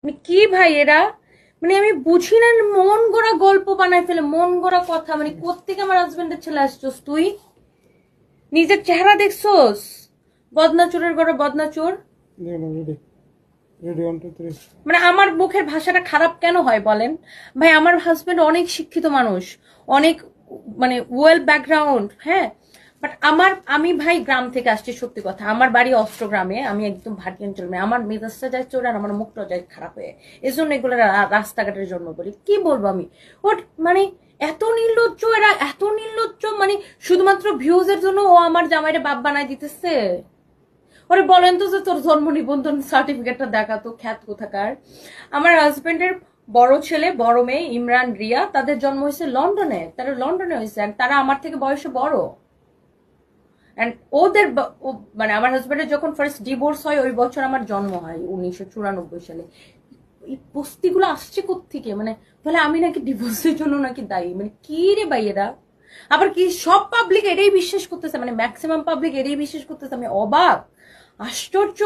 মানে কি ভাই এরা, মানে আমি বুঝি না, মন গড়া গল্প বানায় ফেলে, মন গড়া কথা। মানে কোত্থেকে আমার হাজবেন্ডের ছেলে আসছোস তুই? নিজের চেহারা দেখছোস? বদনাচুরের গড়া বদনাচুর। মানে আমার মুখের ভাষাটা খারাপ কেন হয় বলেন ভাই? আমার হাজবেন্ড অনেক শিক্ষিত মানুষ, অনেক মানে ওয়েল ব্যাকগ্রাউন্ড, হ্যাঁ, বাট আমি ভাই গ্রাম থেকে আসছি, সত্যি কথা। আমার বাড়ি অস্ট্রগ্রামে, আমি একদম ভাটি অঞ্চল মেয়ে। আমার মেজাজটা যায় চোর আর আমার মুখটা যায় খারাপ হয়ে, এই জন্য এগুলো রাস্তাঘাটের জন্য বলি। কি বলবো আমি? ওর মানে এত নির্লজ্জ এরা, এত নির্লজ্জ, মানে শুধুমাত্র ভিউজ এর জন্য ও আমার জামাইরে বাপ বানায় দিতেছে। ওরে বলেন তো যে তোর জন্ম নিবন্ধন সার্টিফিকেটটা দেখাতো, খ্যাত কোথাকার। আমার হাজবেন্ডের বড় ছেলে বড় মেয়ে ইমরান রিয়া, তাদের জন্ম হয়েছে লন্ডনে, তারা লন্ডনে হয়েছে, তারা আমার থেকে বয়সে বড়। এন্ড ওদের মানে আমার হাজবেন্ডের যখন ফার্স্ট ডিভোর্স হয় ওই বছর আমার জন্ম হয় 1994 সালে। এই বস্তিগুলো আসছে কোত্থেকে? মানে বলে আমি নাকি ডিভোর্সের জন্য নাকি দায়ী। মানে কি রে ভাই এরা? আবার কি সব পাবলিক এটাই বিশ্বাস করতেছে, মানে ম্যাক্সিমাম পাবলিক এটাই বিশ্বাস করতেছে। আমি অবাক, আশ্চর্য।